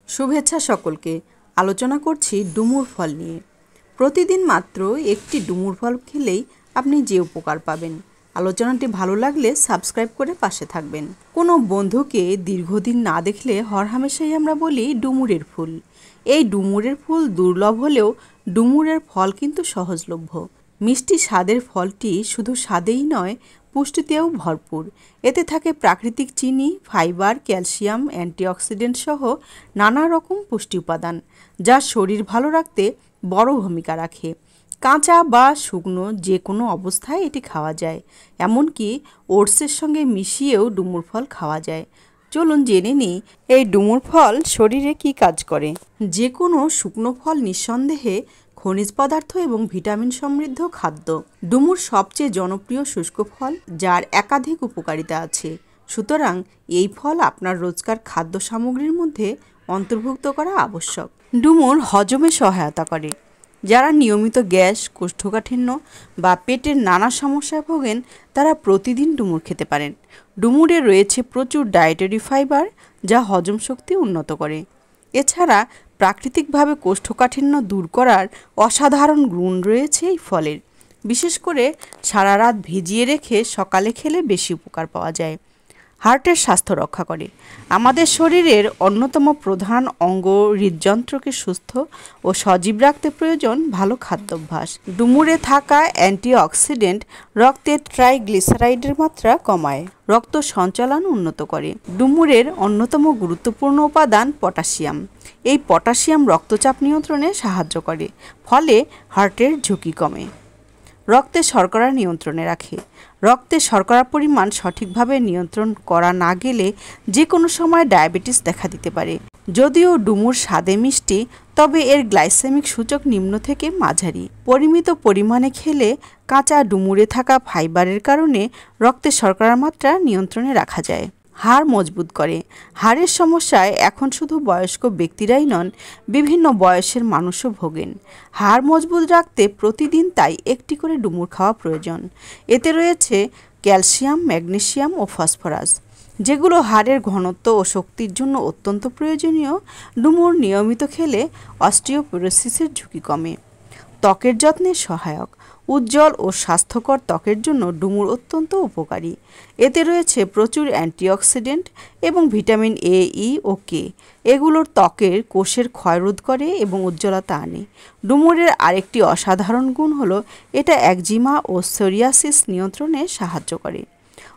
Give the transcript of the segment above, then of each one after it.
শুভেচ্ছা সকলকে। আলোচনা করছি ডুমুর ফল নিয়ে। প্রতিদিন মাত্র একটি ডুমুর ফল খেলেই আপনি যে উপকার পাবেন। আলোচনাটি ভালো লাগলে সাবস্ক্রাইব করে পাশে থাকবেন। কোনো বন্ধুকে দীর্ঘদিন না দেখলে হরহামেশাই আমরা বলি ডুমুরের ফুল। এই ডুমুরের ফুল দুর্লভ হলেও ডুমুরের ফল কিন্তু সহজলভ্য। মিষ্টি স্বাদের ফলটি শুধু স্বাদেই নয়, পুষ্টিতেও ভরপুর। এতে থাকে প্রাকৃতিক চিনি, ফাইবার, ক্যালসিয়াম, অ্যান্টিঅক্সিডেন্ট সহ নানা রকম পুষ্টি উপাদান, যা শরীর ভালো রাখতে বড় ভূমিকা রাখে। কাঁচা বা শুকনো যে কোনো অবস্থায় এটি খাওয়া যায়, এমনকি ওটসের সঙ্গে মিশিয়েও ডুমুর ফল খাওয়া যায়। চলুন জেনে নিই এই ডুমুর ফল শরীরে কী কাজ করে। যে কোনো শুকনো ফল নিঃসন্দেহে খনিজ পদার্থ এবং ভিটামিন সমৃদ্ধ খাদ্য। ডুমুর সবচেয়ে জনপ্রিয় শুষ্ক ফল, যার একাধিক উপকারিতা আছে। সুতরাং এই ফল আপনার রোজকার খাদ্য সামগ্রীর মধ্যে অন্তর্ভুক্ত করা আবশ্যক। ডুমুর হজমে সহায়তা করে। যারা নিয়মিত গ্যাস, কোষ্ঠকাঠিন্য বা পেটের নানা সমস্যায় ভোগেন, তারা প্রতিদিন ডুমুর খেতে পারেন। ডুমুরে রয়েছে প্রচুর ডায়েটারি ফাইবার, যা হজম শক্তি উন্নত করে। এছাড়া প্রাকৃতিকভাবে কোষ্ঠকাঠিন্য দূর করার অসাধারণ গুণ রয়েছে এই ফলের। বিশেষ করে সারা রাত ভিজিয়ে রেখে সকালে খেলে বেশি উপকার পাওয়া যায়। হার্টের স্বাস্থ্য রক্ষা করে। আমাদের শরীরের অন্যতম প্রধান অঙ্গ হৃদযন্ত্রকে সুস্থ ও সজীব রাখতে প্রয়োজন ভালো খাদ্যাভ্যাস। ডুমুরে থাকা অ্যান্টিঅক্সিডেন্ট রক্তের ট্রাইগ্লিসারাইডের মাত্রা কমায়, রক্ত সঞ্চালন উন্নত করে। ডুমুরের অন্যতম গুরুত্বপূর্ণ উপাদান পটাশিয়াম। এই পটাশিয়াম রক্তচাপ নিয়ন্ত্রণে সাহায্য করে, ফলে হার্টের ঝুঁকি কমে। রক্তে শর্করা নিয়ন্ত্রণে রাখে। রক্তে শর্করার পরিমাণ সঠিকভাবে নিয়ন্ত্রণ করা না গেলে যে কোনো সময় ডায়াবেটিস দেখা দিতে পারে। যদিও ডুমুর স্বাদে মিষ্টি, তবে এর গ্লাইসেমিক সূচক নিম্ন থেকে মাঝারি। পরিমিত পরিমাণে খেলে কাঁচা ডুমুরে থাকা ফাইবারের কারণে রক্তে শর্করার মাত্রা নিয়ন্ত্রণে রাখা যায়। হাড় মজবুত করে। হাড়ের সমস্যায় এখন শুধু বয়স্ক ব্যক্তিরাই নন, বিভিন্ন বয়সের মানুষও ভোগেন। হাড় মজবুত রাখতে প্রতিদিন তাই একটি করে ডুমুর খাওয়া প্রয়োজন। এতে রয়েছে ক্যালসিয়াম, ম্যাগনেসিয়াম ও ফসফরাস, যেগুলো হাড়ের ঘনত্ব ও শক্তির জন্য অত্যন্ত প্রয়োজনীয়। ডুমুর নিয়মিত খেলে অস্টিওপোরোসিসের ঝুঁকি কমে। ত্বকের যত্নে সহায়ক। উজ্জ্বল ও স্বাস্থ্যকর ত্বকের জন্য ডুমুর অত্যন্ত উপকারী। এতে রয়েছে প্রচুর অ্যান্টিঅক্সিডেন্ট এবং ভিটামিন এ, ই ও কে। এগুলোর ত্বকের কোষের ক্ষয় রোধ করে এবং উজ্জ্বলতা আনে। ডুমুরের আরেকটি অসাধারণ গুণ হলো এটা একজিমা ও সোরিয়াসিস নিয়ন্ত্রণে সাহায্য করে।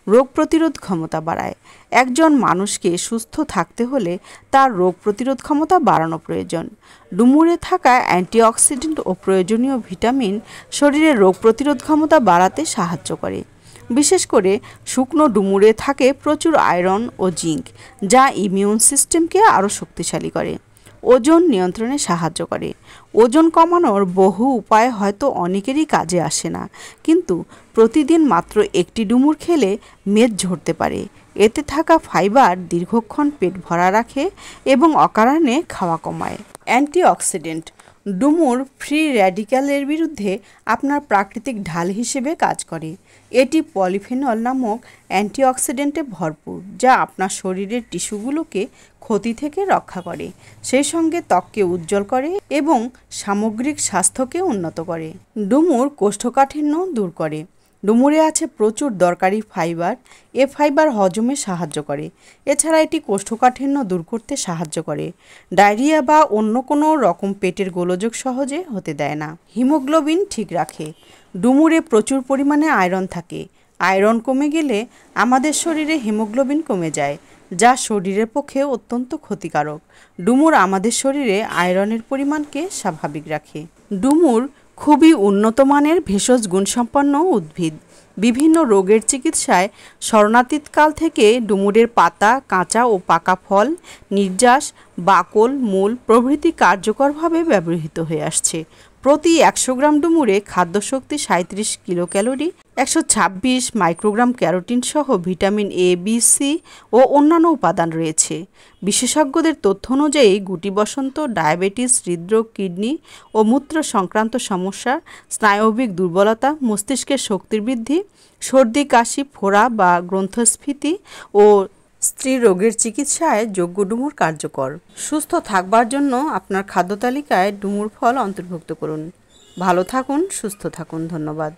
রোগ প্রতিরোধ ক্ষমতা বাড়ায়। একজন মানুষকে সুস্থ থাকতে হলে তার রোগ প্রতিরোধ ক্ষমতা বাড়ানো প্রয়োজন। ডুমুরে থাকা অ্যান্টিঅক্সিডেন্ট ও প্রয়োজনীয় ভিটামিন শরীরের রোগ প্রতিরোধ ক্ষমতা বাড়াতে সাহায্য করে। বিশেষ করে শুকনো ডুমুরে থাকে প্রচুর আয়রন ও জিঙ্ক, যা ইমিউন সিস্টেমকে আরও শক্তিশালী করে। ওজন নিয়ন্ত্রণে সাহায্য করে। ওজন কমানোর বহু উপায় হয়তো অনেকেরই কাজে আসে না, কিন্তু প্রতিদিন মাত্র একটি ডুমুর খেলে মেদ ঝরতে পারে। এতে থাকা ফাইবার দীর্ঘক্ষণ পেট ভরা রাখে এবং অকারণে খাওয়া কমায়। অ্যান্টিঅক্সিডেন্ট। ডুমুর ফ্রি র্যাডিক্যালের বিরুদ্ধে আপনার প্রাকৃতিক ঢাল হিসেবে কাজ করে। এটি পলিফেনল নামক অ্যান্টিঅক্সিডেন্টে ভরপুর, যা আপনার শরীরের টিস্যুগুলোকে ক্ষতি থেকে রক্ষা করে, সেই সঙ্গে ত্বককে উজ্জ্বল করে এবং সামগ্রিক স্বাস্থ্যকে উন্নত করে। ডুমুর কোষ্ঠকাঠিন্য দূর করে। ডুমুরে আছে প্রচুর দরকারি ফাইবার। এ ফাইবার হজমে সাহায্য করে। এছাড়া এটি কোষ্ঠকাঠিন্য দূর করতে সাহায্য করে। ডায়রিয়া বা অন্য কোনো রকম পেটের গোলযোগ সহজে হতে দেয় না। হিমোগ্লোবিন ঠিক রাখে। ডুমুরে প্রচুর পরিমাণে আয়রন থাকে। আয়রন কমে গেলে আমাদের শরীরে হিমোগ্লোবিন কমে যায়, যা শরীরের পক্ষে অত্যন্ত ক্ষতিকারক। ডুমুর আমাদের শরীরে আয়রনের পরিমাণকে স্বাভাবিক রাখে। ডুমুর খুবই উন্নত মানের ভেষজ গুণসম্পন্ন উদ্ভিদ। বিভিন্ন রোগের চিকিৎসায় স্মরণাতীতকাল থেকে ডুমুরের পাতা, কাঁচা ও পাকা ফল, নির্যাস, বাকল, মূল প্রভৃতি কার্যকরভাবে ব্যবহৃত হয়ে আসছে। প্রতি 100 গ্রাম ডুমুরে খাদ্যশক্তি 37 কিলোক্যালোরি, 126 মাইক্রোগ্রাম ক্যারোটিন সহ ভিটামিন এ, বি, সি ও অন্যান্য উপাদান রয়েছে। বিশেষজ্ঞদের তথ্য অনুযায়ী গুটি বসন্ত, ডায়াবেটিস, হৃদরোগ, কিডনি ও মূত্র সংক্রান্ত সমস্যা, স্নায়বিক দুর্বলতা, মস্তিষ্কের শক্তির বৃদ্ধি, সর্দি, কাশি, ফোড়া বা গ্রন্থস্ফীতি ও স্ত্রী রোগের চিকিৎসায় যোগ্য ডুমুর কার্যকর। সুস্থ থাকবার জন্য আপনার খাদ্য তালিকায় ডুমুর ফল অন্তর্ভুক্ত করুন। ভালো থাকুন, সুস্থ থাকুন। ধন্যবাদ।